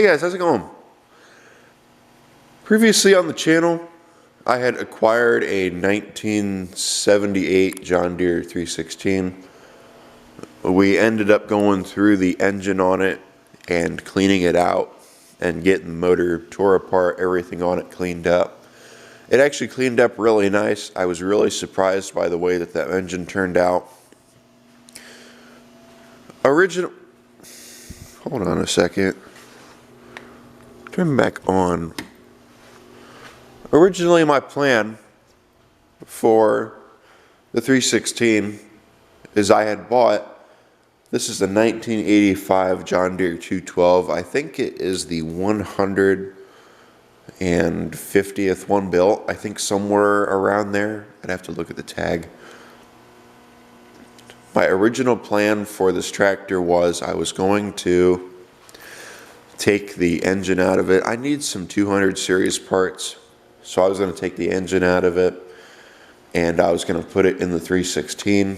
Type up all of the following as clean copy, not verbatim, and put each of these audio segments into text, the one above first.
Hey guys, how's it going? Previously on the channel, I had acquired a 1978 John Deere 316. We ended up going through the engine on it and cleaning it out and getting the motor tore apart, everything on it cleaned up. It actually cleaned up really nice. I was really surprised by the way that engine turned out. Hold on a second. Turn back on. Originally, my plan for the 316 is I had bought, this is a 1985 John Deere 212. I think it is the 150th one built. I think somewhere around there. I'd have to look at the tag. My original plan for this tractor was I was going to take the engine out of it. I need some 200 series parts, so I was going to take the engine out of it and I was going to put it in the 316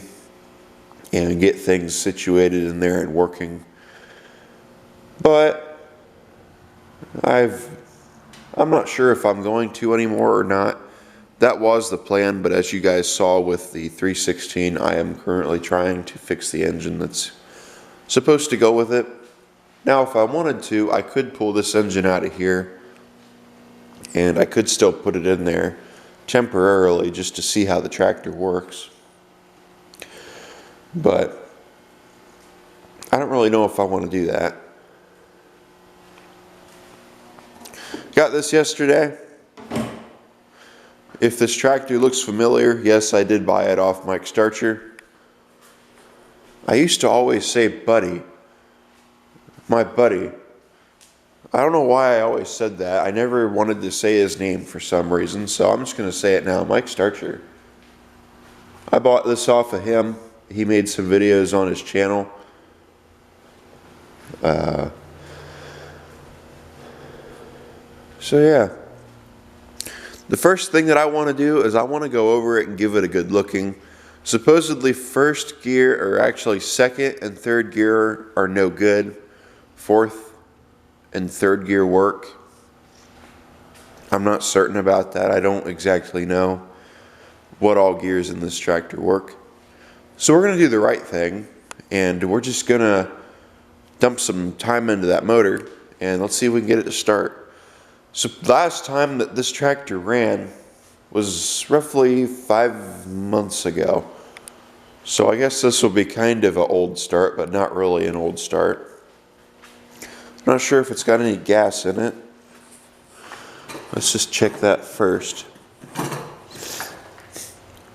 and get things situated in there and working. But I'm not sure if I'm going to anymore or not. That was the plan, but as you guys saw with the 316, I am currently trying to fix the engine that's supposed to go with it. Now, if I wanted to, I could pull this engine out of here and I could still put it in there temporarily just to see how the tractor works. But I don't really know if I want to do that. Got this yesterday. If this tractor looks familiar, yes, I did buy it off Mike Starcher. I used to always say buddy. My buddy. I don't know why I always said that. I never wanted to say his name for some reason, so I'm just going to say it now. Mike Starcher. I bought this off of him. He made some videos on his channel. So yeah. The first thing that I want to do is I want to go over it and give it a good looking. Supposedly first gear, or actually second and third gear, are no good. Fourth and third gear work. I'm not certain about that. I don't exactly know what all gears in this tractor work. So we're going to do the right thing, and we're just going to dump some time into that motor and let's see if we can get it to start. So last time that this tractor ran was roughly 5 months ago. So I guess this will be kind of an old start, but not really an old start. Not sure if it's got any gas in it. Let's just check that first. Oh,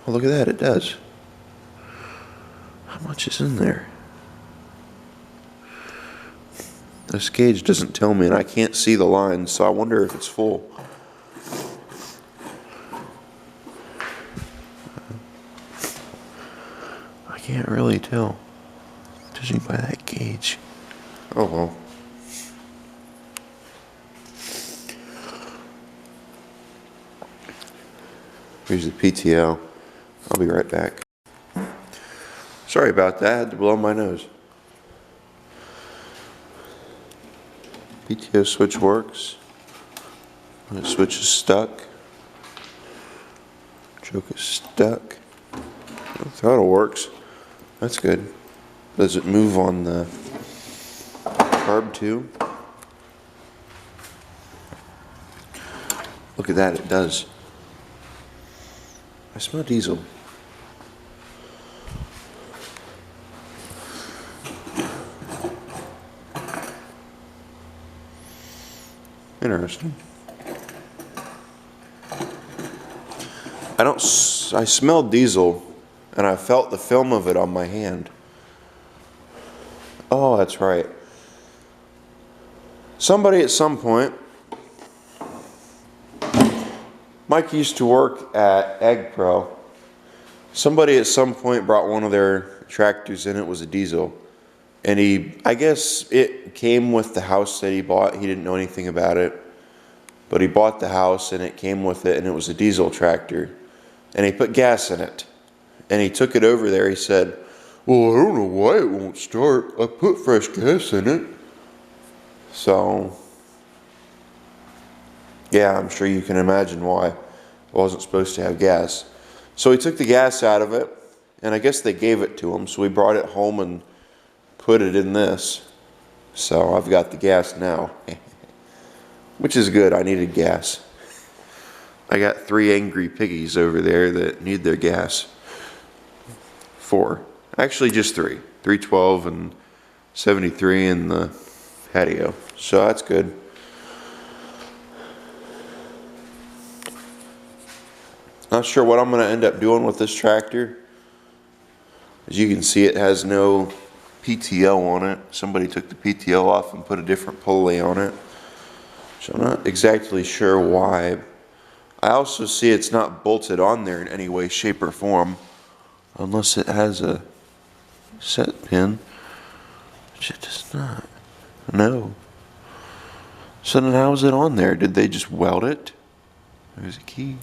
look at that, it does. How much is in there? This gauge doesn't tell me, and I can't see the lines, so I wonder if it's full. I can't really tell, judging by that gauge. Oh well. Here's the PTO. I'll be right back. Sorry about that, I had to blow my nose. PTO switch works. The switch is stuck. Choke is stuck. The throttle works. That's good. Does it move on the carb too? Look at that, it does. I smell diesel. Interesting. I smelled diesel and I felt the film of it on my hand. Oh, that's right. Somebody at some point, Mike used to work at Ag Pro. Somebody at some point brought one of their tractors in, it was a diesel. And I guess it came with the house that he bought. He didn't know anything about it. But he bought the house and it came with it, and it was a diesel tractor. And he put gas in it. And he took it over there. He said, "Well, I don't know why it won't start. I put fresh gas in it." So Yeah, I'm sure you can imagine why. It wasn't supposed to have gas. So we took the gas out of it, and I guess they gave it to him, so we brought it home and put it in this. So I've got the gas now, which is good. I needed gas. I got 3 angry piggies over there that need their gas. 4. Actually, just 3. 312 and 73 in the patio. So that's good. Not sure what I'm going to end up doing with this tractor. As you can see, it has no PTO on it. Somebody took the PTO off and put a different pulley on it. So I'm not exactly sure why. I also see it's not bolted on there in any way, shape, or form. Unless it has a set pin. Which it does not. No. So then how is it on there? Did they just weld it? There's a key.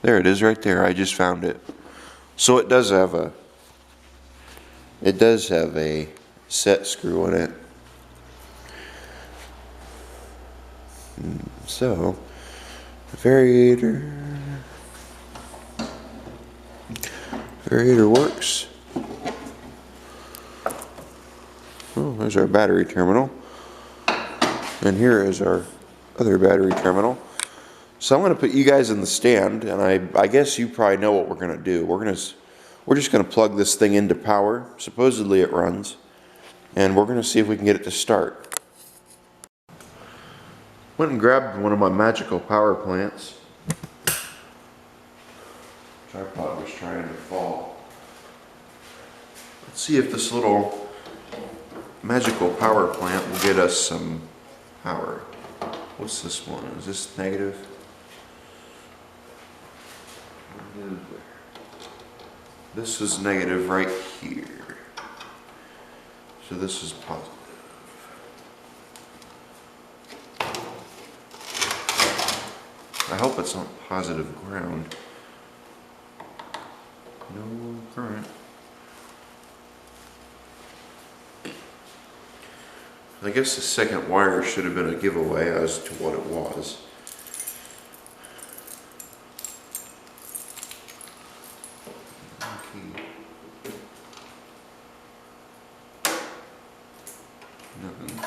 There it is right there. I just found it. So it does have a set screw in it. So variator works. Oh, there's our battery terminal. And here is our other battery terminal. So I'm going to put you guys in the stand, and I guess you probably know what we're going to do. We're just going to plug this thing into power. Supposedly it runs, and we're going to see if we can get it to start. Went and grabbed one of my magical power plants. Tripod was trying to fall. Let's see if this little magical power plant will get us some power. What's this one? Is this negative? This is negative right here. So this is positive. I hope it's on positive ground. No current. I guess the second wire should have been a giveaway as to what it was. Nothing.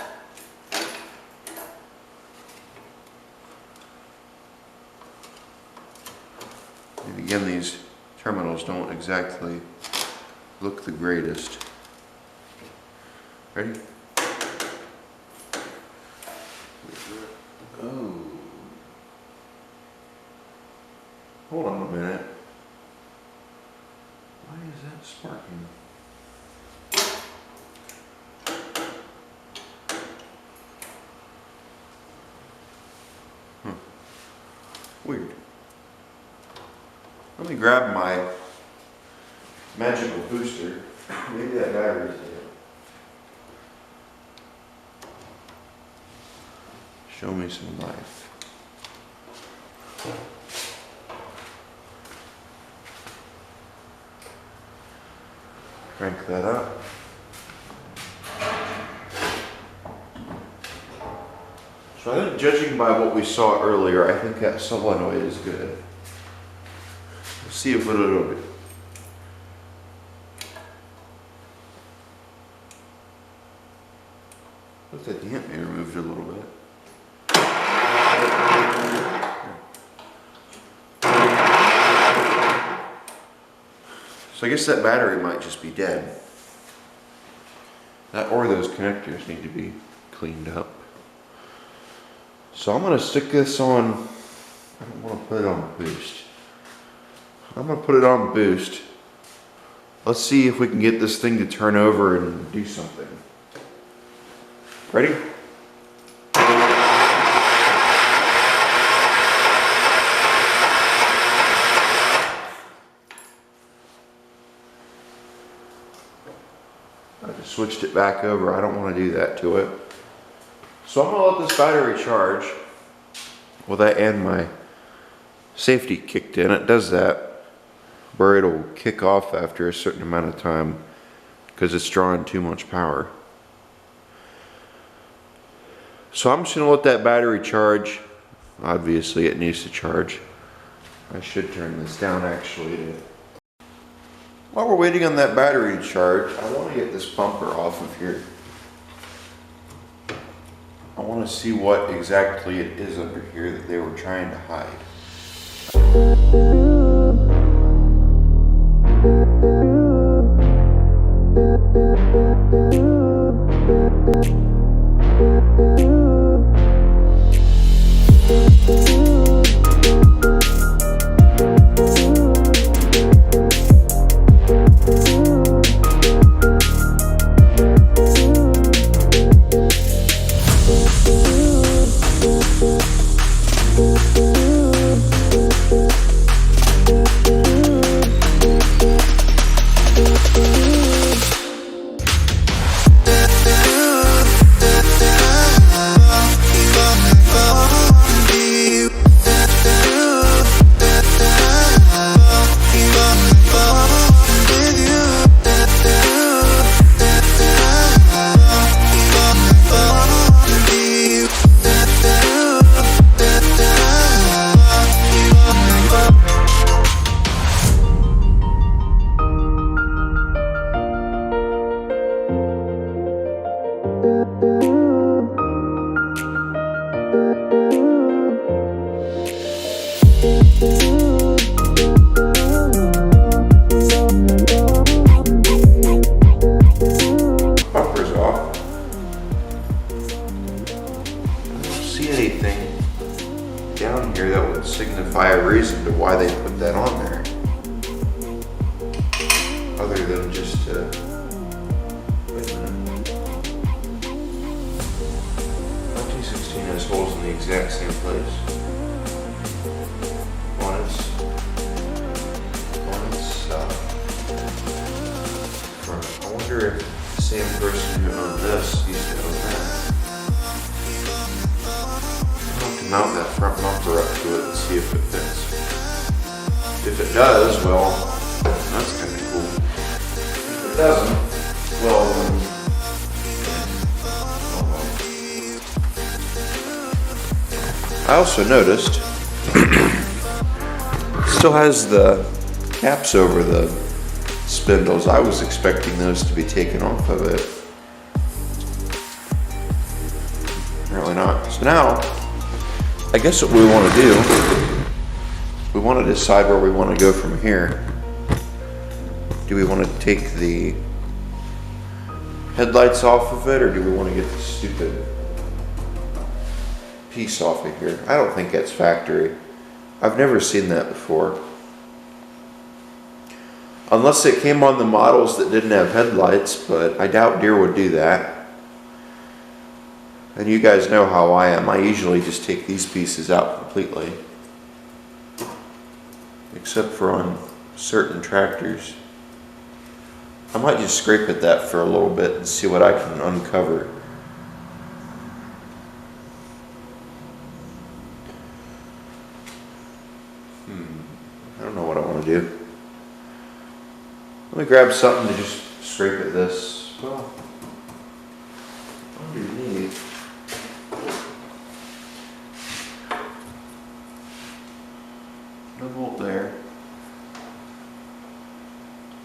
And again, these terminals don't exactly look the greatest. Ready? Oh. Hold on a minute. Why is that sparking? Weird. Let me grab my magical booster. Maybe that battery's dead. Show me some life. Crank that up. So I think, judging by what we saw earlier, I think that solenoid is good. Let's see if it'll do. Looks like the amp may removed a little bit. So I guess that battery might just be dead. That or those connectors need to be cleaned up. So I'm going to stick this on, I don't want to put it on boost. I'm going to put it on boost. Let's see if we can get this thing to turn over and do something. Ready? I just switched it back over. I don't want to do that to it. So I'm going to let this battery charge. Well, that and my safety kicked in. It does that where it'll kick off after a certain amount of time because it's drawing too much power. So I'm just gonna let that battery charge. Obviously it needs to charge. I should turn this down actually. While we're waiting on that battery to charge, I want to get this bumper off of here. I want to see what exactly it is under here that they were trying to hide. Down here that would signify a reason to why they put that on there, other than just to, wait a minute, 2016 has holes in the exact same place. On its front. I wonder if the same person who owned this used to own that. Mount that front bumper up to it and see if it fits. If it does, well, that's kind of cool. If it doesn't, well, then, I also noticed it still has the caps over the spindles. I was expecting those to be taken off of it. Apparently not. So now, I guess what we want to do, we want to decide where we want to go from here. Do we want to take the headlights off of it, or do we want to get the stupid piece off of here? I don't think that's factory. I've never seen that before. Unless it came on the models that didn't have headlights, but I doubt Deere would do that. And you guys know how I am. I usually just take these pieces out completely. Except for on certain tractors. I might just scrape at that for a little bit and see what I can uncover. I don't know what I want to do. Let me grab something to just scrape at this. Well, underneath. No bolt there.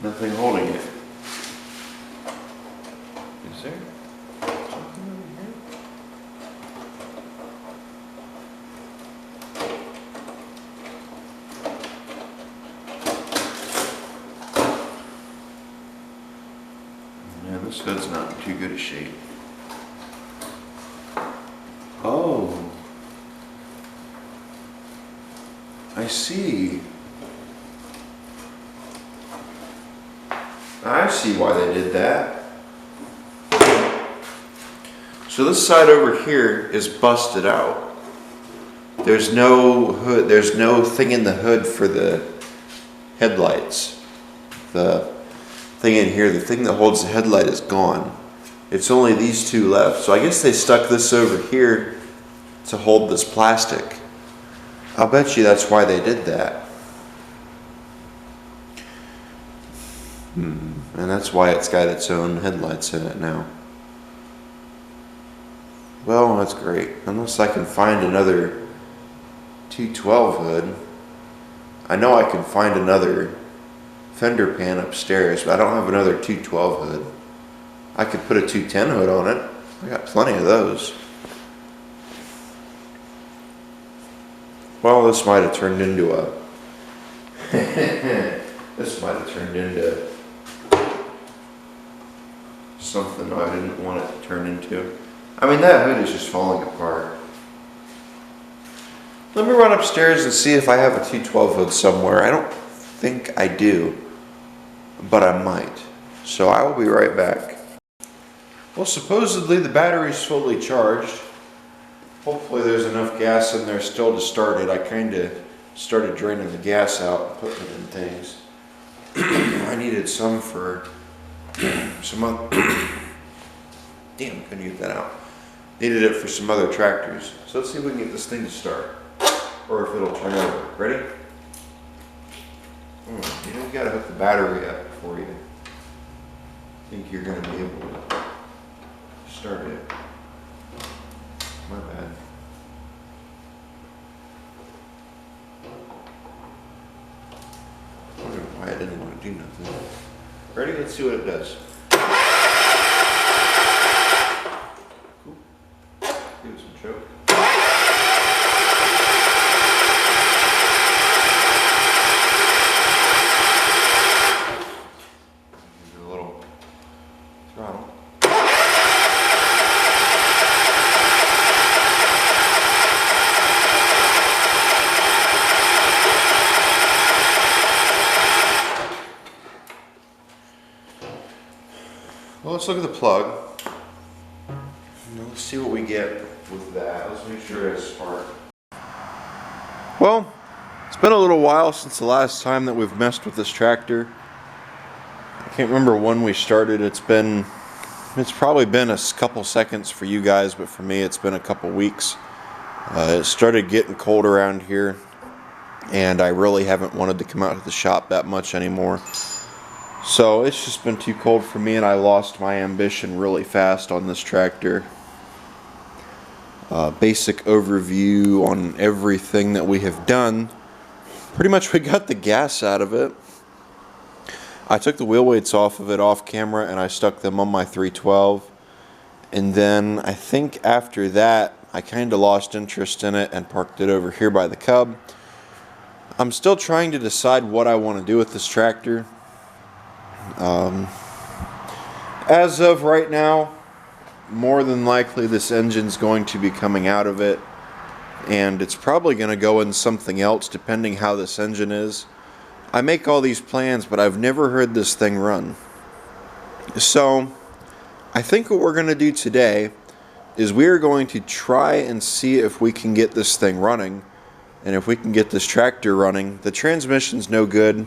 Nothing holding it. Is there something over here? Man, this hood's not in too good a shape. Oh. I see. I see why they did that. So this side over here is busted out. There's no hood, there's no thing in the hood for the headlights. The thing in here, the thing that holds the headlight is gone. It's only these two left. So I guess they stuck this over here to hold this plastic. I'll bet you that's why they did that. And that's why it's got its own headlights in it now. Well, that's great. Unless I can find another 212 hood. I know I can find another fender pan upstairs, but I don't have another 212 hood. I could put a 210 hood on it. I got plenty of those. Well, this might have turned into a this might have turned into something I didn't want it to turn into. I mean, that hood is just falling apart. Let me run upstairs and see if I have a 212 hood somewhere. I don't think I do, but I might. So I will be right back. Well, supposedly the battery's fully charged. Hopefully there's enough gas in there still to start it. I kind of started draining the gas out and putting it in things. I needed some for some other... Damn, couldn't get that out. Needed it for some other tractors. So let's see if we can get this thing to start. Or if it'll turn over. Ready? You know, you gotta hook the battery up before you think you're gonna be able to start it. My bad. I wonder why I didn't want to do nothing. Ready? Let's see what it does. Cool. Give it some choke. Give it a little throttle. Well, let's look at the plug. Let's see what we get with that. Let's make sure it's spark. Well, it's been a little while since the last time that we've messed with this tractor. I can't remember when we started. It's probably been a couple seconds for you guys, but for me it's been a couple weeks. It started getting cold around here, and I really haven't wanted to come out to the shop that much anymore. So it's just been too cold for me, and I lost my ambition really fast on this tractor. Basic overview on everything that we have done. Pretty much we got the gas out of it. I took the wheel weights off of it off camera and I stuck them on my 312. And then I think after that I kind of lost interest in it and parked it over here by the Cub. I'm still trying to decide what I want to do with this tractor. As of right now, more than likely this engine's going to be coming out of it, and it's probably going to go in something else depending how this engine is. I make all these plans, but I've never heard this thing run. So I think what we're going to do today is we are going to try and see if we can get this thing running, and if we can get this tractor running. The transmission's no good.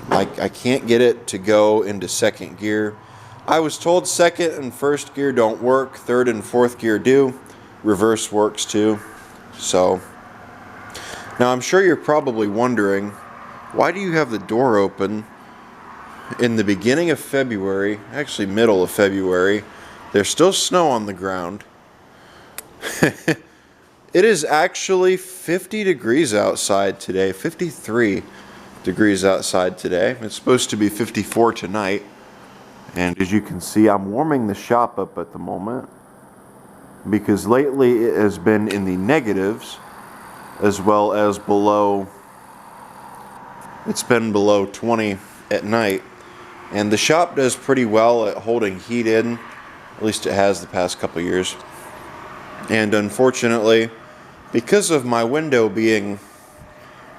I can't get it to go into second gear. I was told second and first gear don't work, third and fourth gear do. Reverse works too. So now I'm sure you're probably wondering, why do you have the door open in the beginning of February, actually middle of February? There's still snow on the ground. It is actually 50 degrees outside today, 53 degrees outside today. It's supposed to be 54 tonight. And as you can see, I'm warming the shop up at the moment because lately it has been in the negatives as well as below. It's been below 20 at night. And the shop does pretty well at holding heat in. At least it has the past couple years. And unfortunately, because of my window being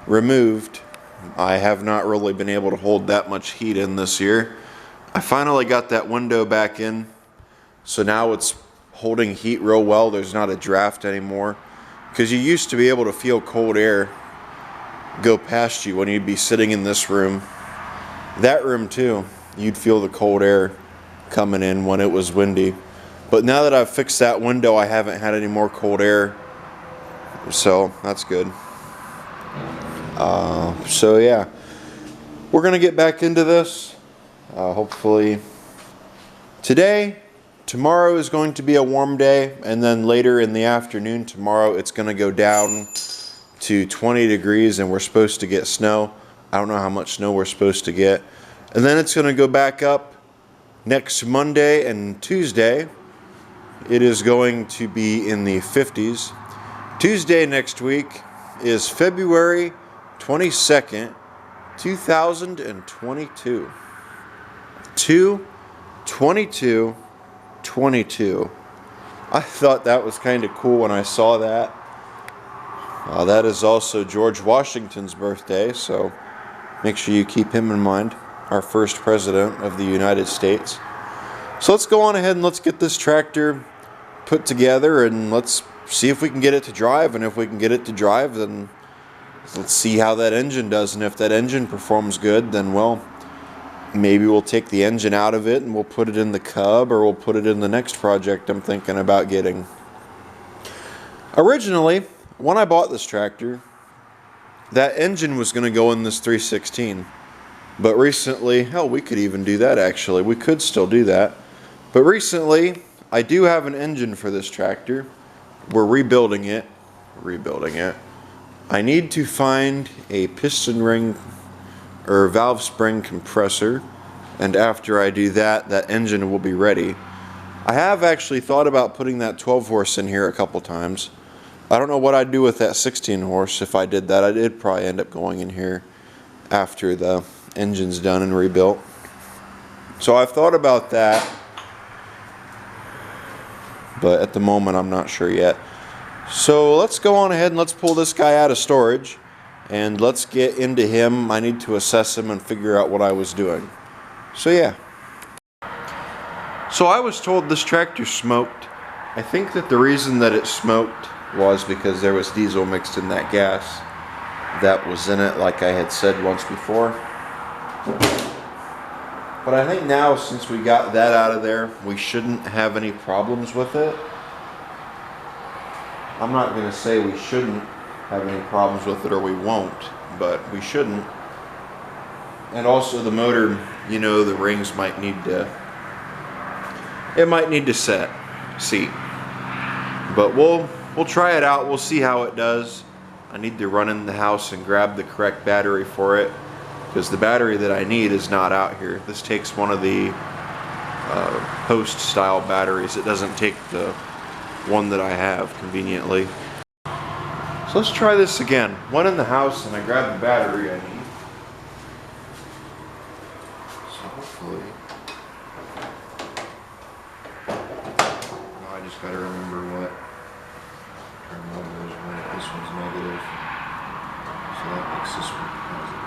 removed, I have not really been able to hold that much heat in this year. I finally got that window back in, so now it's holding heat real well. There's not a draft anymore, because you used to be able to feel cold air go past you when you'd be sitting in this room. That room too, you'd feel the cold air coming in when it was windy. But now that I've fixed that window, I haven't had any more cold air, so that's good. So yeah, we're gonna get back into this hopefully today, tomorrow is going to be a warm day, and then later in the afternoon tomorrow it's going to go down to 20 degrees and we're supposed to get snow. I don't know how much snow we're supposed to get. And then it's going to go back up next Monday and Tuesday. It is going to be in the 50s. Tuesday next week is February 22nd, 2022. 2/22/22. I thought that was kind of cool when I saw that. That is also George Washington's birthday, so make sure you keep him in mind, our first president of the United States. So let's go on ahead and let's get this tractor put together and let's see if we can get it to drive. And if we can get it to drive, then let's see how that engine does. And if that engine performs good, then well, maybe we'll take the engine out of it and we'll put it in the Cub, or we'll put it in the next project I'm thinking about getting. Originally, when I bought this tractor, that engine was going to go in this 316. But recently, hell, we could even do that actually. We could still do that. But recently, I do have an engine for this tractor. We're rebuilding it. I need to find a piston ring or valve spring compressor, and after I do that, that engine will be ready. I have actually thought about putting that 12 horse in here a couple times. I don't know what I'd do with that 16 horse if I did that. I did probably end up going in here after the engine's done and rebuilt. So I've thought about that, but at the moment I'm not sure yet. So let's go on ahead and let's pull this guy out of storage and let's get into him. I need to assess him and figure out what I was doing. So yeah. So I was told this tractor smoked. I think that the reason that it smoked was because there was diesel mixed in that gas that was in it, like I had said once before. But I think now, since we got that out of there, we shouldn't have any problems with it. I'm not going to say we shouldn't have any problems with it, or we won't, but we shouldn't. And also the motor, you know, the rings might need to, it might need to seat. But we'll try it out. We'll see how it does. I need to run in the house and grab the correct battery for it, because the battery that I need is not out here. This takes one of the post style batteries. It doesn't take the one that I have conveniently. So let's try this again. Went in the house and I grabbed the battery I need. So hopefully, I just gotta remember what terminal is when this one's negative. So that makes this one positive.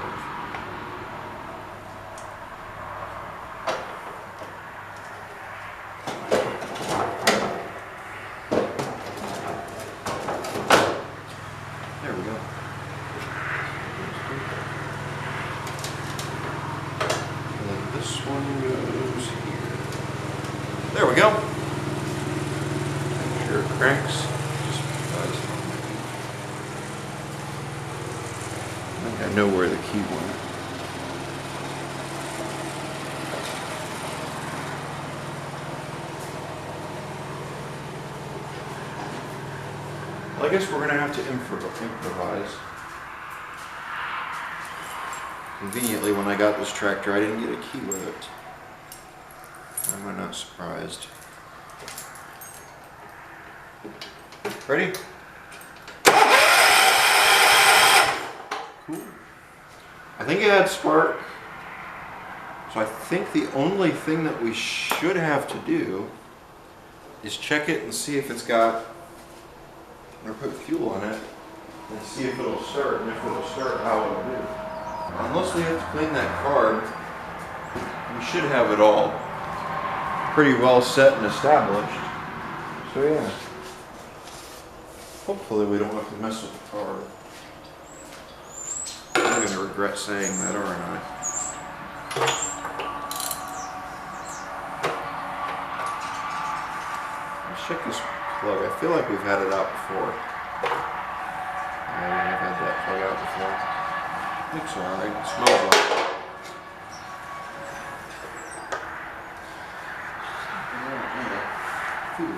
There we go. And then this one goes here. There we go. Make sure it cranks. Just because I think I know where the key went. Well, I guess we're going to have to improvise. Conveniently, when I got this tractor, I didn't get a key with it. Am I not surprised? Ready? Cool. I think it had spark. So I think the only thing that we should have to do is check it and see if it's got, or put fuel in it and see if it'll start, and if it'll start, how it'll do. Unless we have to clean that carb, we should have it all pretty well set and established. So yeah, hopefully we don't have to mess with the carb. I'm going to regret saying that, aren't I? Let's check this plug. I feel like we've had it out before. Yeah, we have had that plug out before. Looks alright. It smells like it. fuel.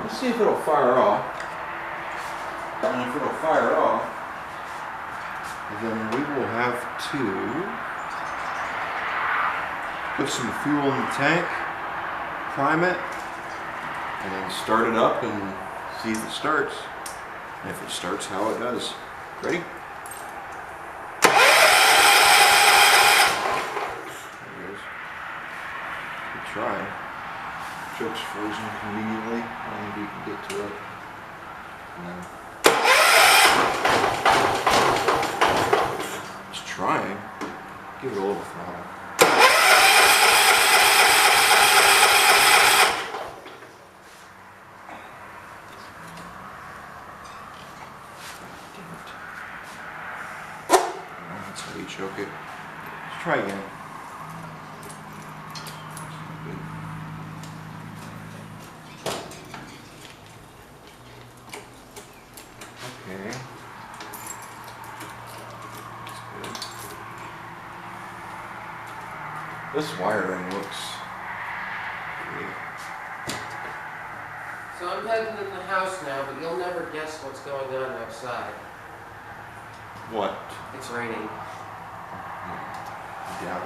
Let's see if it'll fire off. And if it'll fire off, then we will have to put some fuel in the tank, prime it, and then start it up and see if it starts. And if it starts, how it does. Ready? There it goes. Good try. Choke's frozen conveniently. I don't think we can get to it. Just trying. Give it a little throttle. That's how you choke it. Let's try again. Okay. That's good. This wiring looks great. So I'm heading in the house now, but you'll never guess what's going on outside. What? It's raining. Yeah.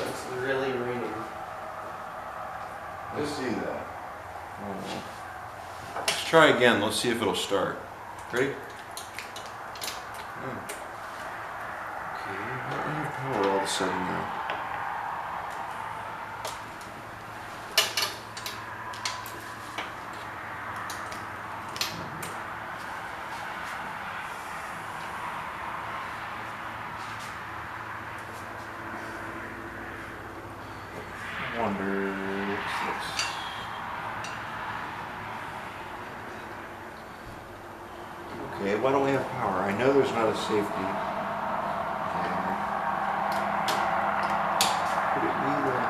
It's really raining. Let's see that. Oh. Let's try again. Let's see if it'll start. Ready? Oh. Okay, I don't have power all of a sudden now. I wonder what's this? Okay, why don't we have power? I know there's not a safety. Could it be that?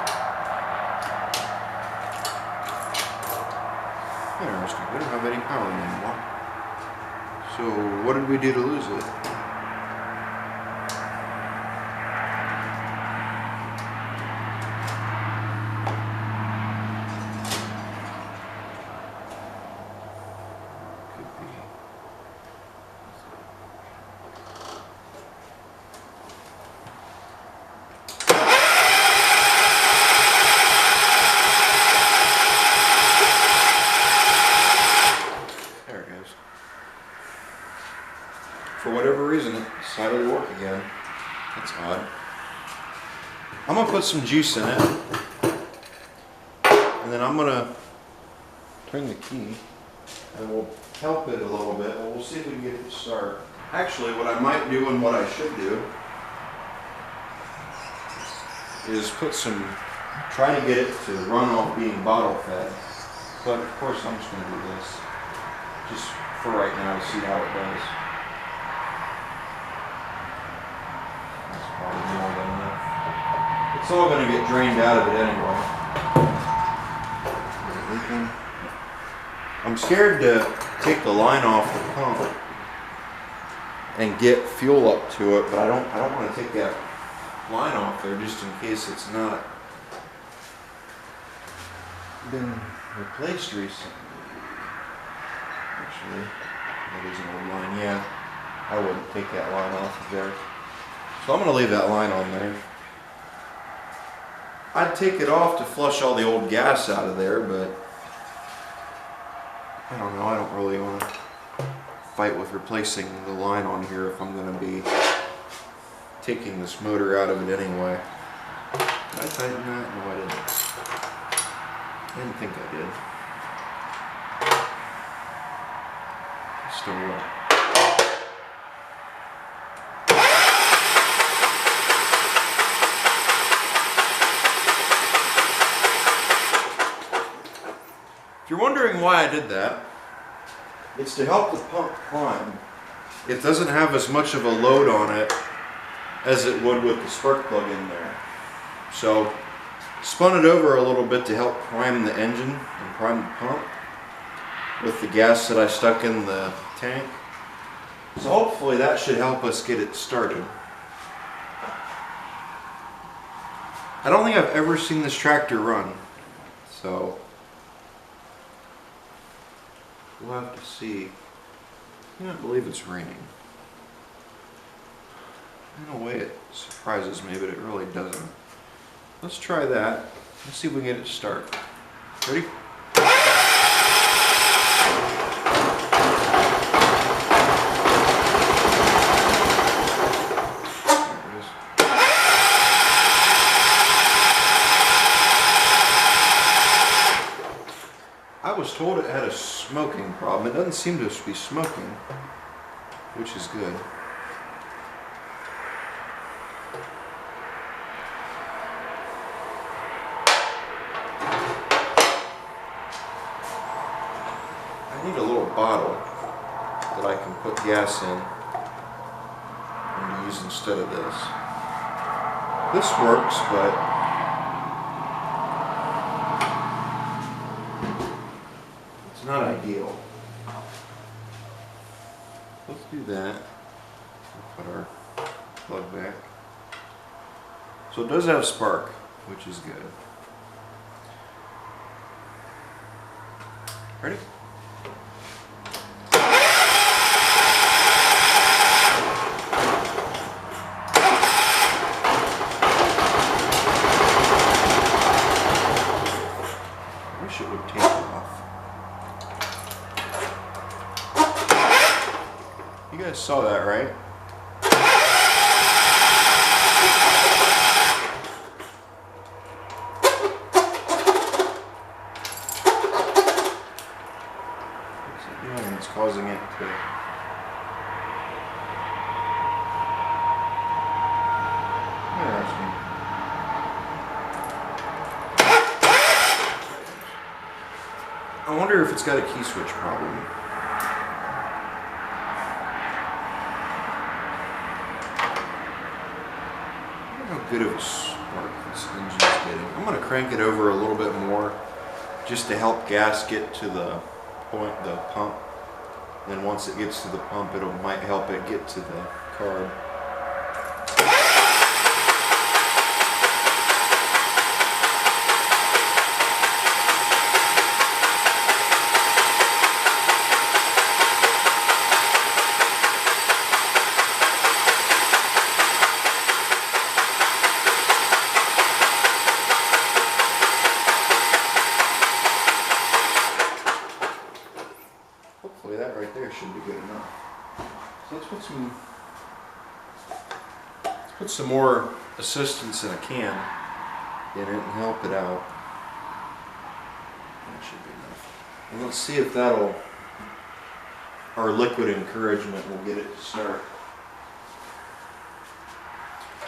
Interesting, we don't have any power anymore. So what did we do to lose it? For whatever reason, it decided to work again. That's odd. I'm gonna put some juice in it, and then I'm gonna turn the key, and we'll help it a little bit, and we'll see if we can get it to start. Actually, what I might do and what I should do is try to get it to run off being bottle fed. But of course, I'm just gonna do this, just for right now, to see how it does. More than enough. It's all going to get drained out of it anyway. I'm scared to take the line off the pump and get fuel up to it, but I don't want to take that line off there just in case it's not been replaced recently. Actually, that is an old line. Yeah, I wouldn't take that line off of there. So I'm going to leave that line on there. I'd take it off to flush all the old gas out of there, but I don't know, I don't really want to fight with replacing the line on here if I'm going to be taking this motor out of it anyway. Did I tighten that? No, I didn't. I didn't think I did. Still will. If you're wondering why I did that, it's to help the pump climb. It doesn't have as much of a load on it as it would with the spark plug in there. So, spun it over a little bit to help prime the engine and prime the pump with the gas that I stuck in the tank. So hopefully that should help us get it started. I don't think I've ever seen this tractor run, so we'll have to see. I can't believe it's raining. In a way it surprises me, but it really doesn't. Let's try that. Let's see if we can get it to start. Ready? I was told it had a smoking problem. It doesn't seem to be smoking, which is good. I need a little bottle that I can put gas in and use instead of this. This works, but it's not ideal. Let's do that. We'll put our plug back. So it does have spark, which is good. Ready? I wish it would taper off. You guys saw that, right? What's it doing? It's causing it to... Interesting. I wonder if it's got a key switch problem. How good of a spark this engine's getting. I'm going to crank it over a little bit more just to help gas get to the point, the pump. Then once it gets to the pump, it might help it get to the carb. Hopefully that right there should be good enough. So let's put some more assistance in a can in it and help it out. That should be enough. And let's see if that'll, our liquid encouragement will get it to start.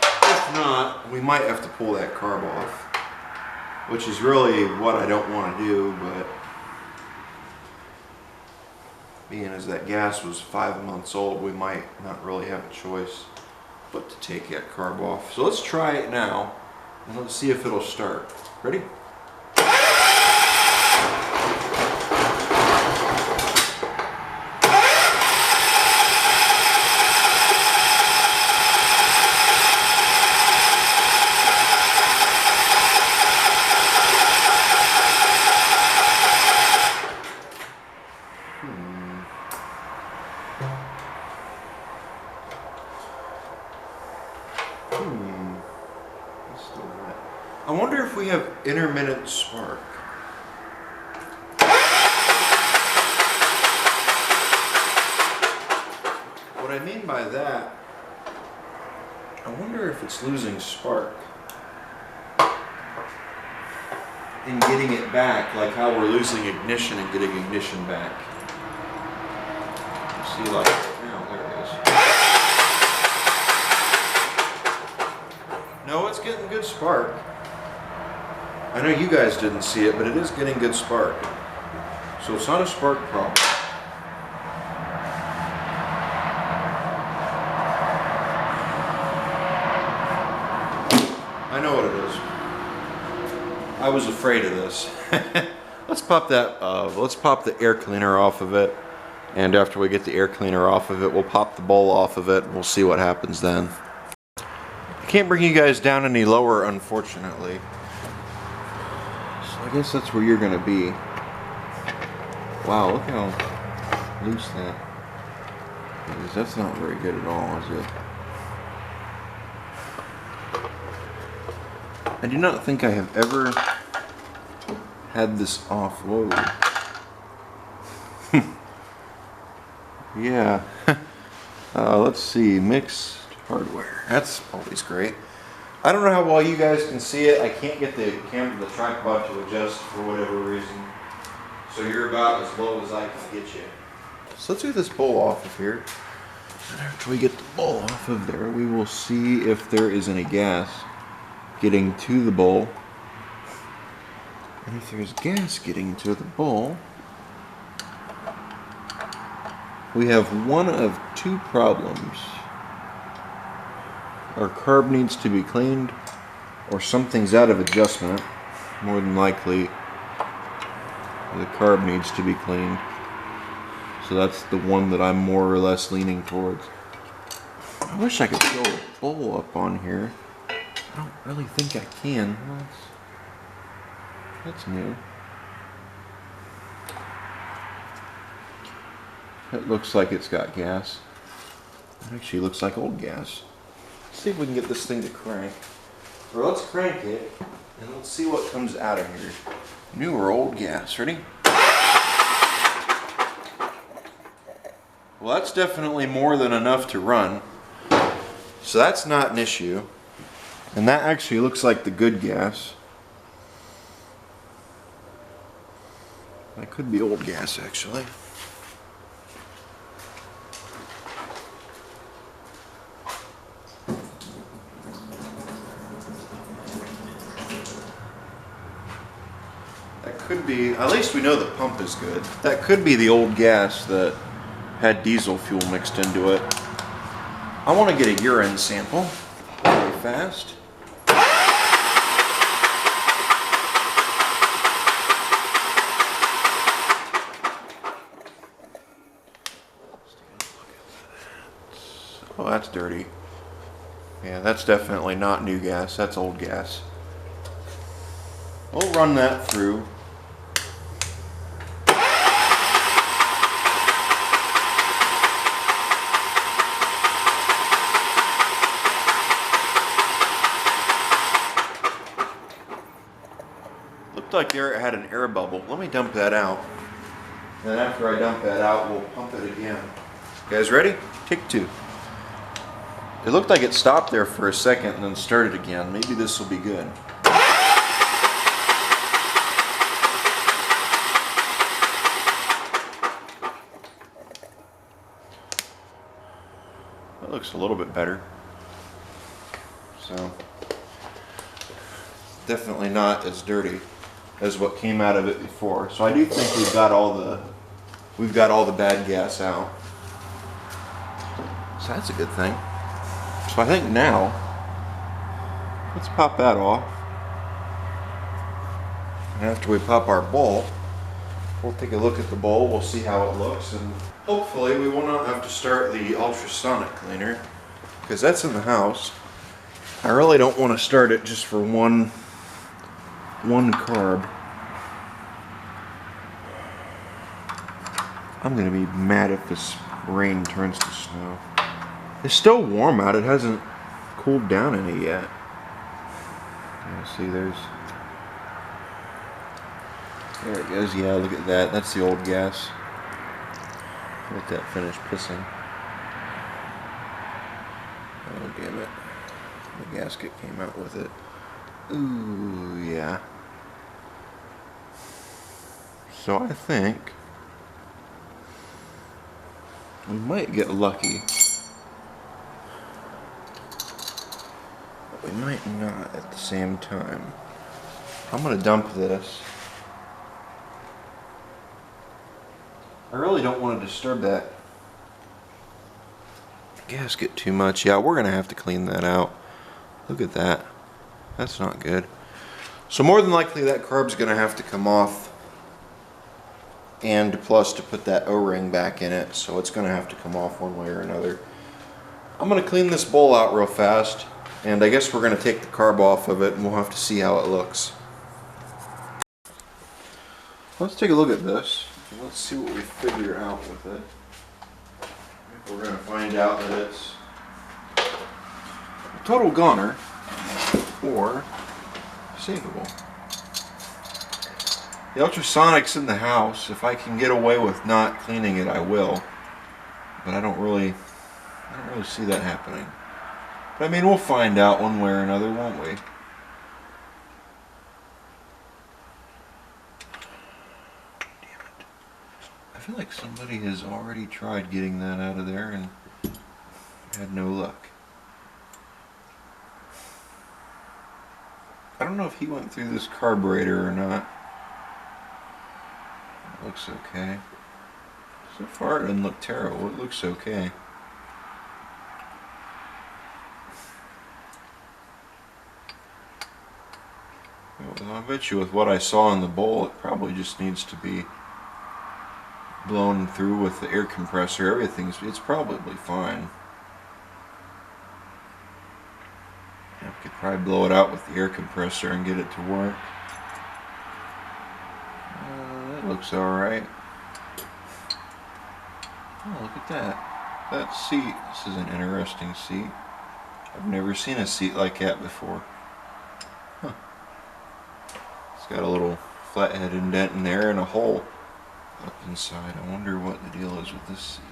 If not, we might have to pull that carb off, which is really what I don't want to do, but being as that gas was 5 months old, we might not really have a choice but to take that carb off. So let's try it now, and let's see if it'll start. Ready? I wonder if we have intermittent spark. What I mean by that, I wonder if it's losing spark and getting it back, like how we're losing ignition and getting ignition back. You see, like, now, there it is. No, it's getting good spark. I know you guys didn't see it, but it is getting good spark. So it's not a spark problem. I know what it is. I was afraid of this. Let's pop that, let's pop the air cleaner off of it. And after we get the air cleaner off of it, we'll pop the bowl off of it and we'll see what happens then. I Can't bring you guys down any lower, unfortunately. So I guess that's where you're gonna be. Wow, look how loose that is. That's not very good at all, is it? I do not think I have ever had this off. Whoa. Yeah. Let's see. Mixed hardware. That's always great. I don't know how well you guys can see it. I can't get the camera, the tripod to adjust for whatever reason. So you're about as low as I can get you. So let's get this bowl off of here. And after we get the bowl off of there, we will see if there is any gas getting to the bowl. And if there's gas getting to the bowl, we have one of two problems. Our carb needs to be cleaned, or something's out of adjustment. More than likely, the carb needs to be cleaned. So that's the one that I'm more or less leaning towards. I wish I could throw a bowl up on here. I don't really think I can. That's new. It looks like it's got gas. It actually looks like old gas. Let's see if we can get this thing to crank. Or let's crank it, and let's see what comes out of here. New or old gas. Ready? Well, that's definitely more than enough to run. So that's not an issue. And that actually looks like the good gas. That could be old gas, actually. That could be, at least we know the pump is good. That could be the old gas that had diesel fuel mixed into it. I want to get a urine sample really fast. Oh, that's dirty. Yeah, that's definitely not new gas. That's old gas. We'll run that through. Looked like there it had an air bubble. Let me dump that out. And then after I dump that out, we'll pump it again. You guys ready? Take two. It looked like it stopped there for a second and then started again. Maybe this will be good. That looks a little bit better. So, definitely not as dirty as what came out of it before. So I do think we've got all the bad gas out. So that's a good thing. So I think now, let's pop that off. And after we pop our bowl, we'll take a look at the bowl, we'll see how it looks, and hopefully we will not have to start the ultrasonic cleaner, because that's in the house. I really don't want to start it just for one carb. I'm going to be mad if this rain turns to snow. It's still warm out. It hasn't cooled down any yet. Yeah, see, there it goes. Yeah, look at that. That's the old gas. Let that finish pissing. Oh, damn it. The gasket came out with it. Ooh, yeah. So I think we might get lucky. We might not at the same time. I'm gonna dump this. I really don't want to disturb that gasket too much. Yeah, we're gonna have to clean that out. Look at that. That's not good. So more than likely that carb's gonna have to come off, and plus to put that O-ring back in it, so it's gonna have to come off one way or another. I'm gonna clean this bowl out real fast, And I guess we're going to take the carb off of it and we'll have to see how it looks. Let's take a look at this. Let's see what we figure out with it. We're going to find out that it's a total goner or savable. The ultrasonic's in the house. If I can get away with not cleaning it, I will. But I don't really see that happening. But I mean, we'll find out one way or another, won't we? I feel like somebody has already tried getting that out of there and had no luck. I don't know if he went through this carburetor or not. It looks okay. So far it doesn't look terrible. It looks okay. Well, I bet you with what I saw in the bowl, it probably just needs to be blown through with the air compressor. It's probably fine. I could probably blow it out with the air compressor and get it to work. That looks alright. Oh, look at that. That seat. This is an interesting seat. I've never seen a seat like that before. Huh. It's got a little flathead indent in there and a hole up inside. I wonder what the deal is with this seat.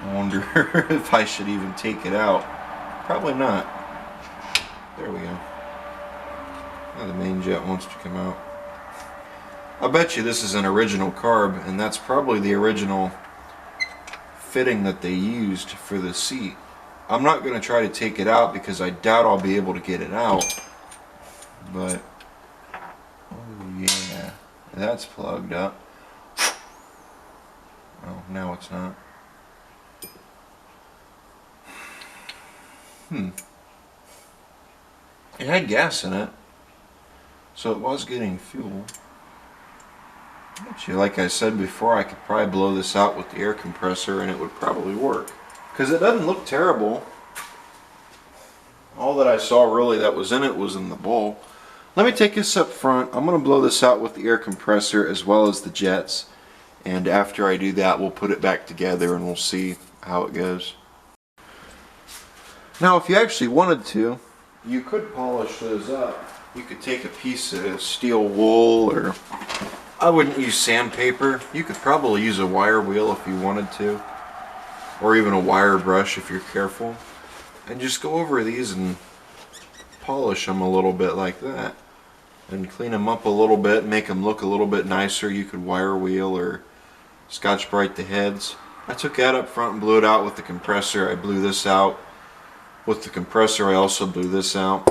I wonder if I should even take it out. Probably not. There we go. Now the main jet wants to come out. I bet you this is an original carb, and that's probably the original fitting that they used for the seat. I'm not going to try to take it out because I doubt I'll be able to get it out. But, oh yeah, that's plugged up. Oh, now it's not. It had gas in it, so it was getting fuel. Actually, like I said before, I could probably blow this out with the air compressor and it would probably work. Because it doesn't look terrible. All that I saw really that was in it was in the bowl. Let me take this up front. I'm going to blow this out with the air compressor as well as the jets. And after I do that, we'll put it back together and we'll see how it goes. Now, if you actually wanted to, you could polish those up. You could take a piece of steel wool, or I wouldn't use sandpaper. You could probably use a wire wheel if you wanted to, or even a wire brush if you're careful, and just go over these and polish them a little bit like that, and clean them up a little bit, make them look a little bit nicer. You could wire wheel or Scotch-Brite the heads. I took that up front and blew it out with the compressor. I blew this out with the compressor. I also blew this out.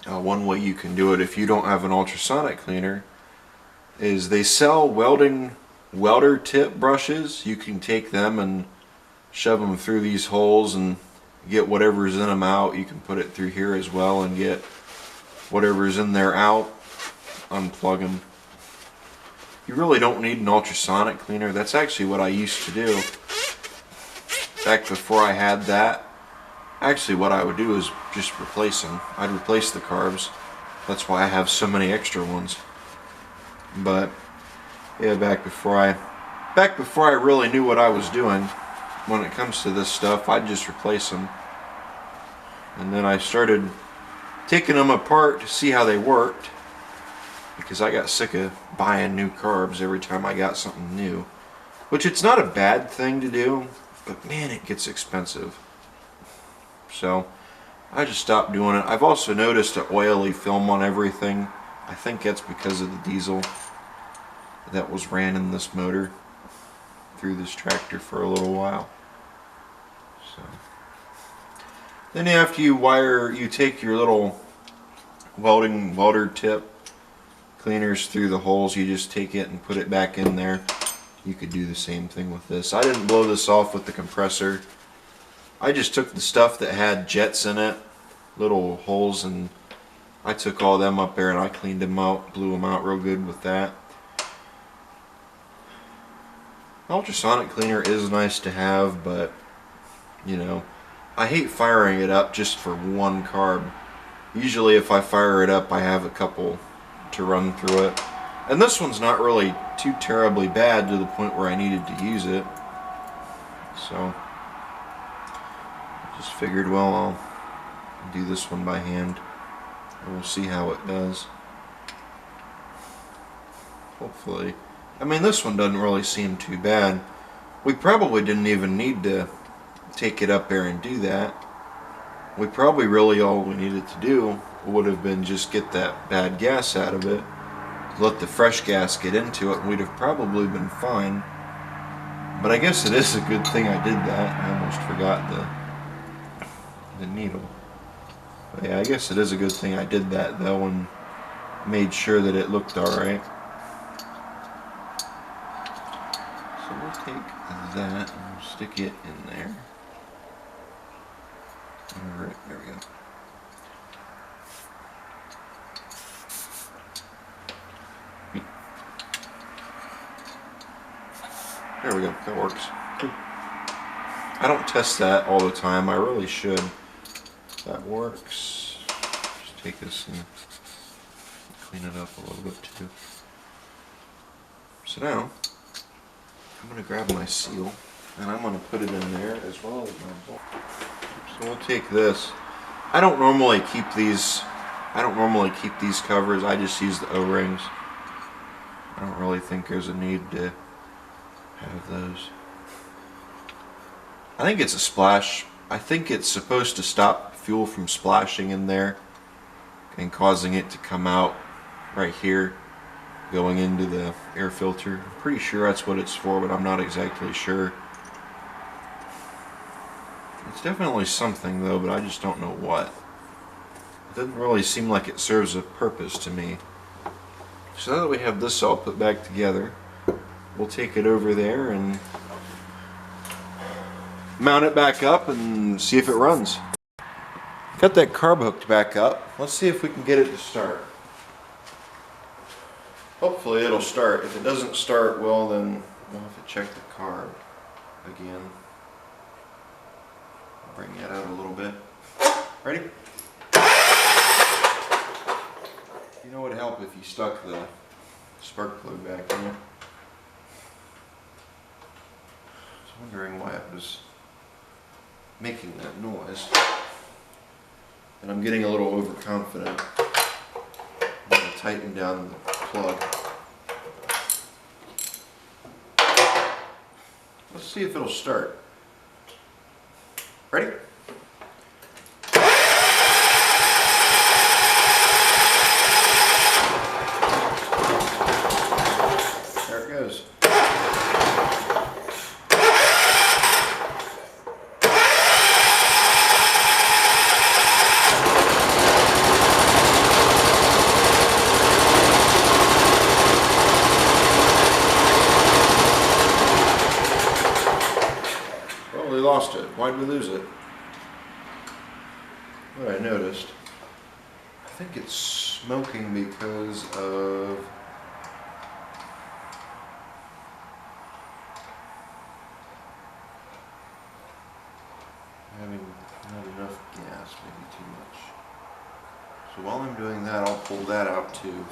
One way you can do it if you don't have an ultrasonic cleaner is they sell welder tip brushes. You can take them and shove them through these holes and get whatever's in them out. You can put it through here as well and get whatever's in there out. Unplug them. You really don't need an ultrasonic cleaner. That's actually what I used to do back before I had that. Actually, what I would do is just replace them. I'd replace the carbs. That's why I have so many extra ones. But yeah, back before I really knew what I was doing when it comes to this stuff, I'd just replace them. And then I started taking them apart to see how they worked, because I got sick of buying new carbs every time I got something new. Which, it's not a bad thing to do, but man, it gets expensive. So I just stopped doing it. I've also noticed an oily film on everything. I think that's because of the diesel that was ran in this motor through this tractor for a little while. So then after you take your little welder tip cleaners through the holes, you just take it and put it back in there. You could do the same thing with this. I didn't blow this off with the compressor. I just took the stuff that had jets in it, little holes, and I took all them up there and I cleaned them out, blew them out real good with that. Ultrasonic cleaner is nice to have, but You know, I hate firing it up just for one carb. Usually if I fire it up, I have a couple to run through it. And this one's not really too terribly bad to the point where I needed to use it. So, I just figured, well, I'll do this one by hand. And we'll see how it does. Hopefully. I mean, this one doesn't really seem too bad. We probably didn't even need to take it up there and do that. We probably really all we needed to do would have been just get that bad gas out of it, let the fresh gas get into it, and we'd have probably been fine. But I guess it is a good thing I did that. I almost forgot the needle. But yeah, I guess it is a good thing I did that though, and made sure that it looked alright. So we'll take that and we'll stick it in there. Alright, there we go. There we go, that works. I don't test that all the time, I really should. That works. Just take this and clean it up a little bit too. So now, I'm going to grab my seal and I'm going to put it in there as well as my bolt. So we'll take this. I don't normally keep these covers, I just use the O-rings. I don't really think there's a need to have those. I think it's a splash. I think it's supposed to stop fuel from splashing in there and causing it to come out right here going into the air filter. I'm pretty sure that's what it's for, but I'm not exactly sure. It's definitely something though, but I just don't know what. It doesn't really seem like it serves a purpose to me. So now that we have this all put back together, we'll take it over there and mount it back up and see if it runs. Got that carb hooked back up. Let's see if we can get it to start. Hopefully it'll start. If it doesn't start, well then we'll have to check the carb again. Bring that out a little bit. Ready? You know what would help if you stuck the spark plug back in. I was wondering why it was making that noise. And I'm getting a little overconfident. I'm going to tighten down the plug. Let's see if it'll start. Ready? There it goes. Well, we lost it. Why'd we lose it? What I noticed, I think it's smoking because of having not enough gas, maybe too much. So while I'm doing that, I'll pull that out too.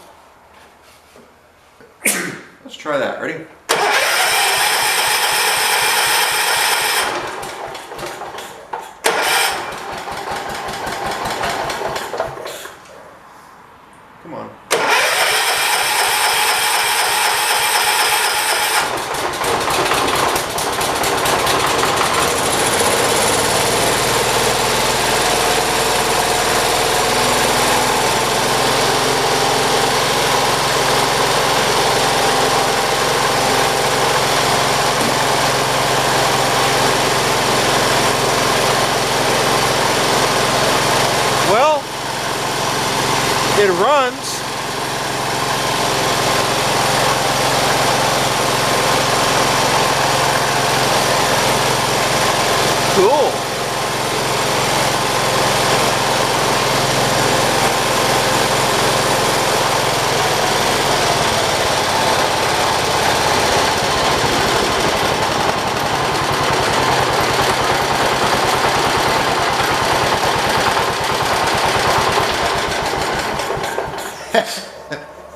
Let's try that. Ready? Come on. Well, it runs. Cool.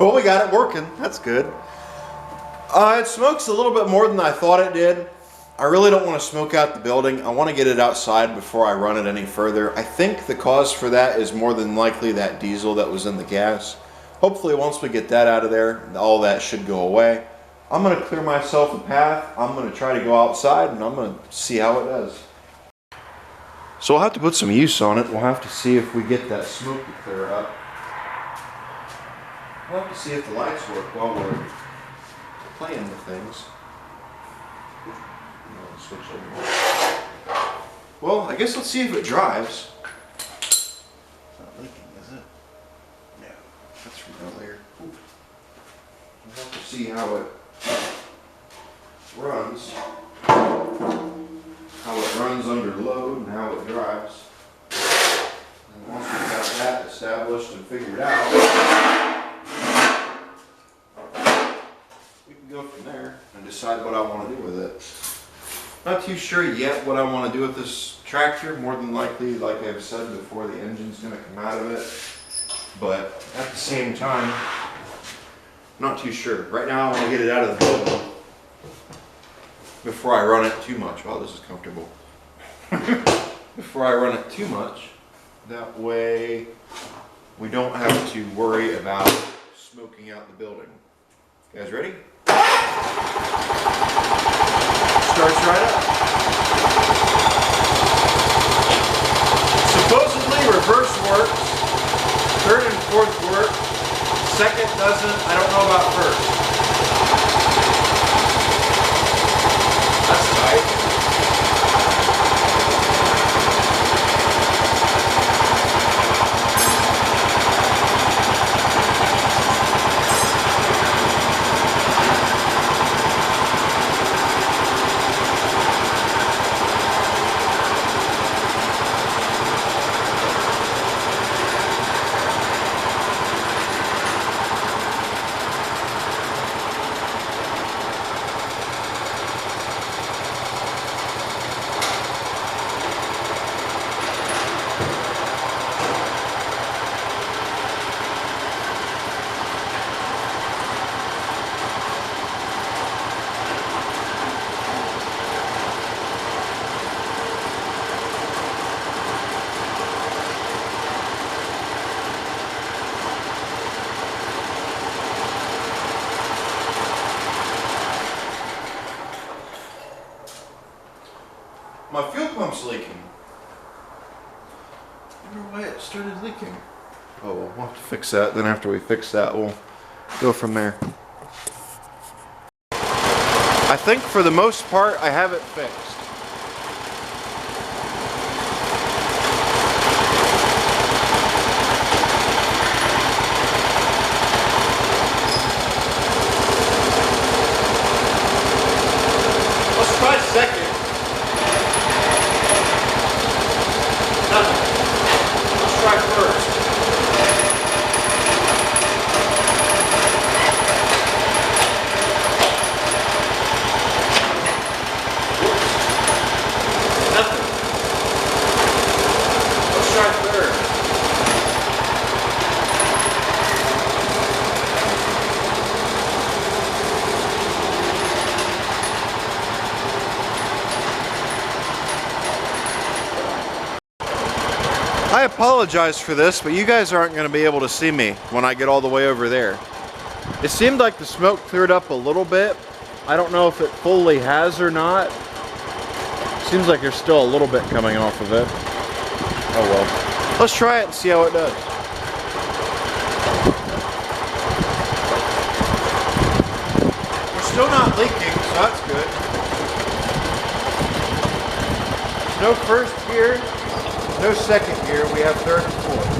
Well, we got it working. That's good. It smokes a little bit more than I thought it did. I really don't want to smoke out the building. I want to get it outside before I run it any further. I think the cause for that is more than likely that diesel that was in the gas. Hopefully once we get that out of there, all that should go away. I'm going to clear myself a path. I'm going to try to go outside and I'm going to see how it does. So we'll have to put some use on it. We'll have to see if we get that smoke to clear up. We'll have to see if the lights work while we're playing with things. Switch over. Well, I guess let's see if it drives. It's not leaking, is it? No, that's from earlier. We'll have to see how it runs. How it runs under load and how it drives. And once we've got that established and figured out, we can go from there and decide what I want to do with it. Not too sure yet what I want to do with this tractor. More than likely, like I've said before, the engine's going to come out of it. But at the same time, not too sure. Right now I want to get it out of the building before I run it too much. Wow, this is comfortable. Before I run it too much. That way we don't have to worry about smoking out the building. You guys ready? Starts right up. Supposedly reverse works, third and fourth work, second doesn't. I don't know about first. That's tight. My fuel pump's leaking. I wonder why it started leaking. Oh, well, we'll have to fix that. Then after we fix that, we'll go from there. I think for the most part, I have it fixed. Let's try second. Let's try first. Nothing. Let's try third. I apologize for this, but you guys aren't going to be able to see me when I get all the way over there. It seemed like the smoke cleared up a little bit. I don't know if it fully has or not. Seems like there's still a little bit coming off of it. Oh well. Let's try it and see how it does. We're still not leaking, so that's good. There's no first gear. No second gear, we have third and fourth.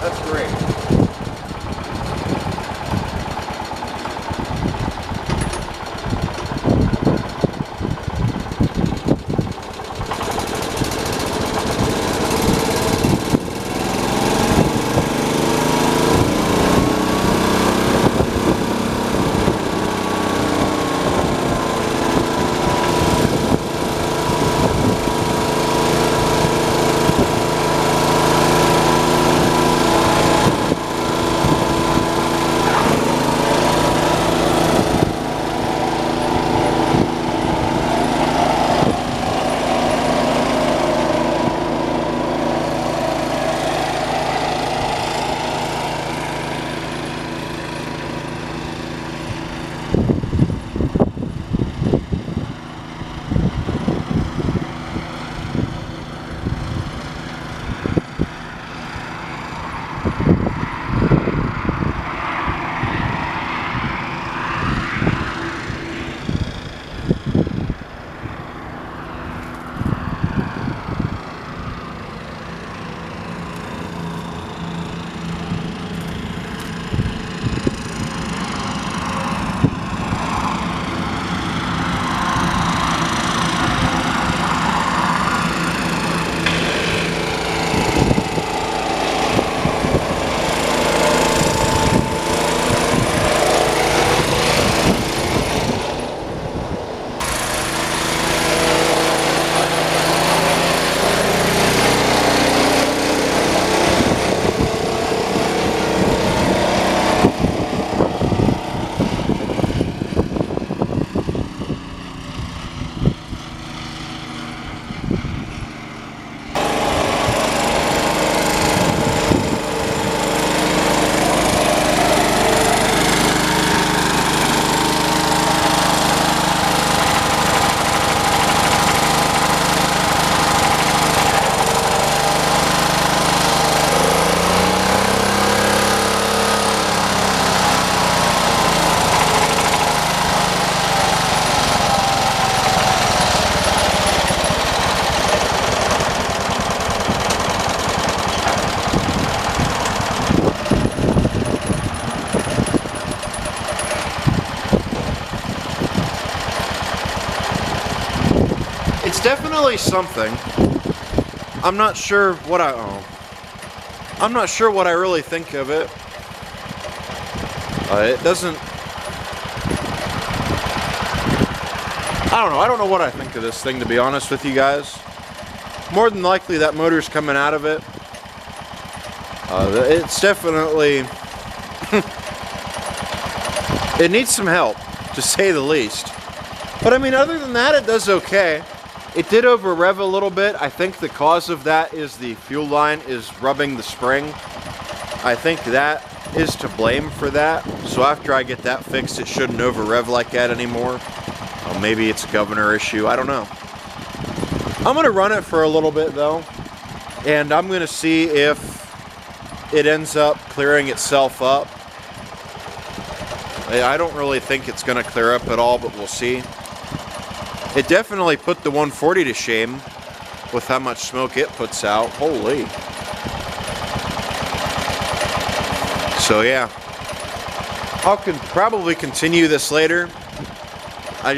That's great. definitely something. I'm not sure what I'm not sure what I really think of it. It doesn't. I don't know. I don't know what I think of this thing, to be honest with you guys. More than likely, that motor's coming out of it. It's definitely. It needs some help, to say the least. But I mean, other than that, it does okay. It did over rev a little bit. I think the cause of that is the fuel line is rubbing the spring. I think that is to blame for that. So after I get that fixed, it shouldn't over rev like that anymore. Maybe it's a governor issue. I don't know. I'm going to run it for a little bit though. And I'm going to see if it ends up clearing itself up. I don't really think it's going to clear up at all, but we'll see. It definitely put the 140 to shame with how much smoke it puts out. Holy. So yeah, I can probably continue this later. I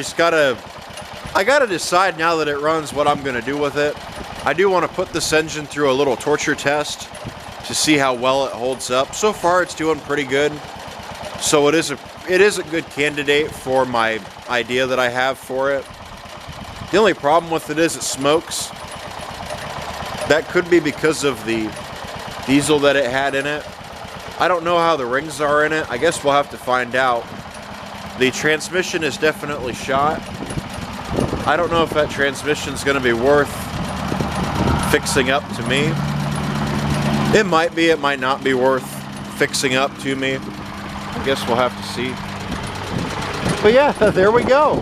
gotta decide now that it runs what I'm gonna do with it. I do want to put this engine through a little torture test to see how well it holds up. So far it's doing pretty good. So it is a good candidate for my idea that I have for it. The only problem with it is it smokes. That could be because of the diesel that it had in it. I don't know how the rings are in it. I guess we'll have to find out. The transmission is definitely shot. I don't know if that transmission is going to be worth fixing up to me. It might be, it might not be worth fixing up to me. I guess we'll have to see. But yeah, there we go.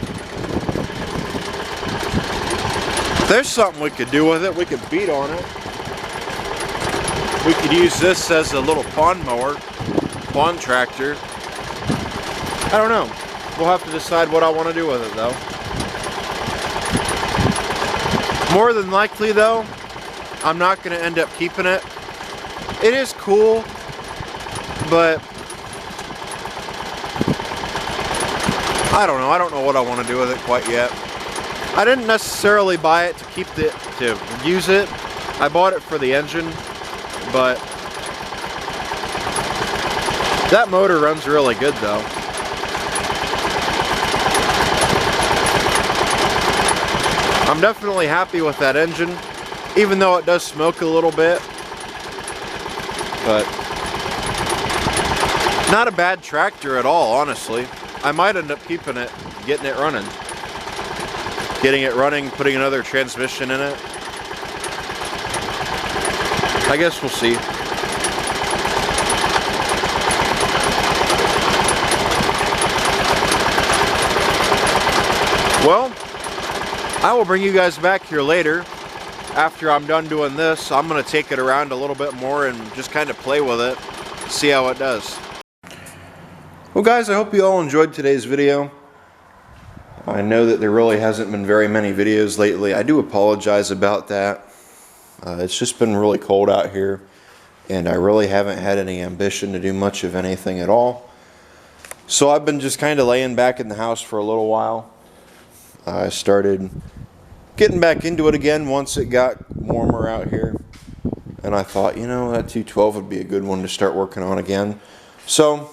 There's something we could do with it. We could beat on it. We could use this as a little pond mower, pond tractor. I don't know. We'll have to decide what I want to do with it though. More than likely though, I'm not going to end up keeping it. It is cool, but I don't know. I don't know what I want to do with it quite yet. I didn't necessarily buy it to use it. I bought it for the engine, but that motor runs really good though. I'm definitely happy with that engine, even though it does smoke a little bit. But not a bad tractor at all, honestly. I might end up keeping it, getting it running. Getting it running, putting another transmission in it. I guess we'll see. Well, I will bring you guys back here later. After I'm done doing this, I'm going to take it around a little bit more and just kind of play with it, see how it does. Well guys, I hope you all enjoyed today's video. I know that there really hasn't been very many videos lately. I do apologize about that. It's just been really cold out here, and I really haven't had any ambition to do much of anything at all. So I've been just kind of laying back in the house for a little while. I started getting back into it again once it got warmer out here. And I thought, you know, that 212 would be a good one to start working on again. So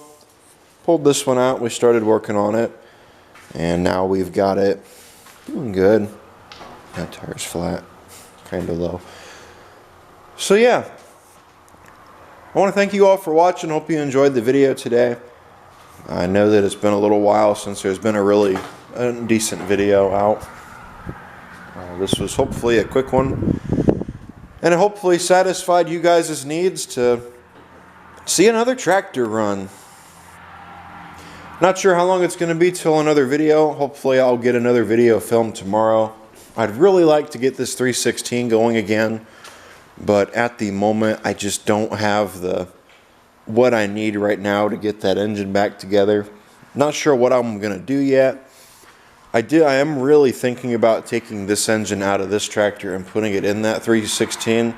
pulled this one out, we started working on it. And now we've got it doing good. That tire's flat, kind of low. So yeah, I want to thank you all for watching. Hope you enjoyed the video today. I know that it's been a little while since there's been a decent video out. This was hopefully a quick one, and it hopefully satisfied you guys' needs to see another tractor run. Not sure how long it's going to be till another video. Hopefully I'll get another video filmed tomorrow. I'd really like to get this 316 going again, but at the moment I just don't have what I need right now to get that engine back together. Not sure what I'm going to do yet. I am really thinking about taking this engine out of this tractor and putting it in that 316.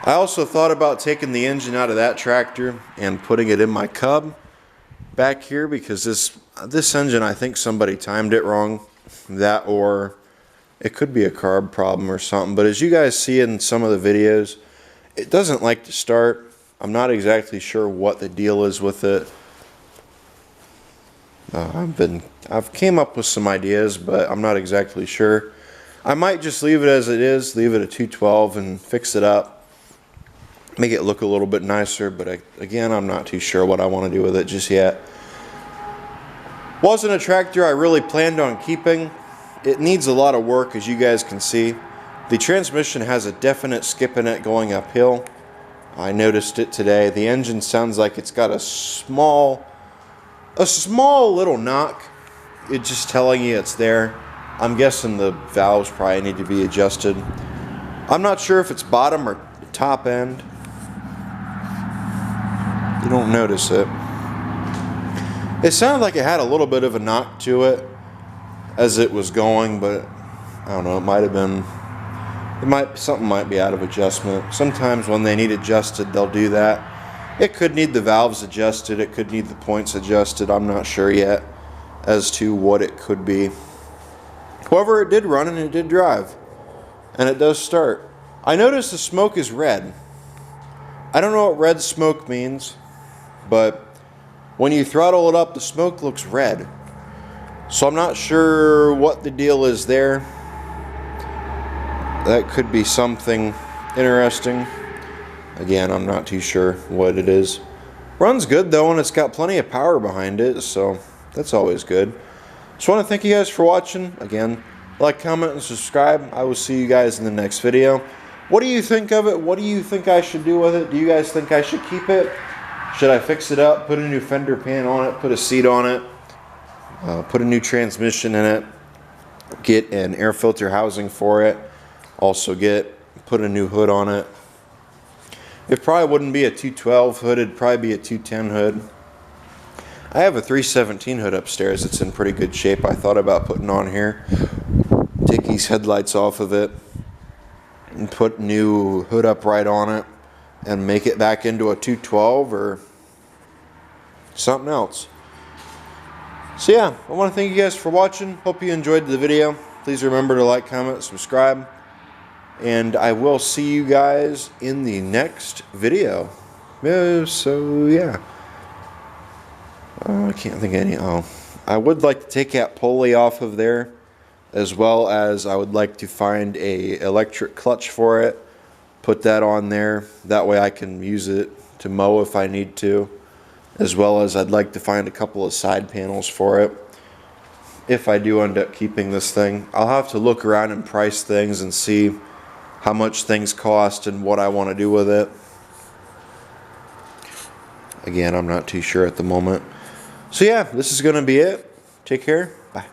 I also thought about taking the engine out of that tractor and putting it in my Cub back here, because this engine, I think somebody timed it wrong. That, or It could be a carb problem or something, but as you guys see in some of the videos, it doesn't like to start. I'm not exactly sure what the deal is with it. I've came up with some ideas, but I'm not exactly sure. I might just leave it as it is, leave it at 212 and fix it up, make it look a little bit nicer, but again, I'm not too sure what I want to do with it just yet. Wasn't a tractor I really planned on keeping. It needs a lot of work, as you guys can see. The transmission has a definite skip in it going uphill. I noticed it today. The engine sounds like it's got a small little knock. It's just telling you it's there. I'm guessing the valves probably need to be adjusted. I'm not sure if it's bottom or top end. You don't notice it. It sounded like it had a little bit of a knock to it as it was going, but I don't know, it might have been, something might be out of adjustment. Sometimes when they need adjusted, they'll do that. It could need the valves adjusted, it could need the points adjusted. I'm not sure yet as to what it could be. However, it did run and it did drive, and it does start. I noticed the smoke is red. I don't know what red smoke means, but when you throttle it up, the smoke looks red. So I'm not sure what the deal is there. That could be something interesting. Again, I'm not too sure what it is. Runs good though, and it's got plenty of power behind it, so that's always good. Just want to thank you guys for watching. Again, like, comment, and subscribe. I will see you guys in the next video. What do you think of it? What do you think I should do with it? Do you guys think I should keep it? Should I fix it up, put a new fender pan on it, put a seat on it, put a new transmission in it, get an air filter housing for it, also put a new hood on it. It probably wouldn't be a 212 hood, it'd probably be a 210 hood. I have a 317 hood upstairs that's in pretty good shape. I thought about putting on here. Take these headlights off of it and put new hood upright on it and make it back into a 212 or something else. So yeah, I want to thank you guys for watching. Hope you enjoyed the video. Please remember to like, comment, subscribe, and I will see you guys in the next video. So yeah. I can't think of any. I would like to take that pulley off of there, as well as I would like to find a electric clutch for it, put that on there. That way I can use it to mow if I need to, as well as I'd like to find a couple of side panels for it if I do end up keeping this thing. I'll have to look around and price things and see how much things cost and what I want to do with it. Again, I'm not too sure at the moment. So yeah, this is going to be it. Take care. Bye.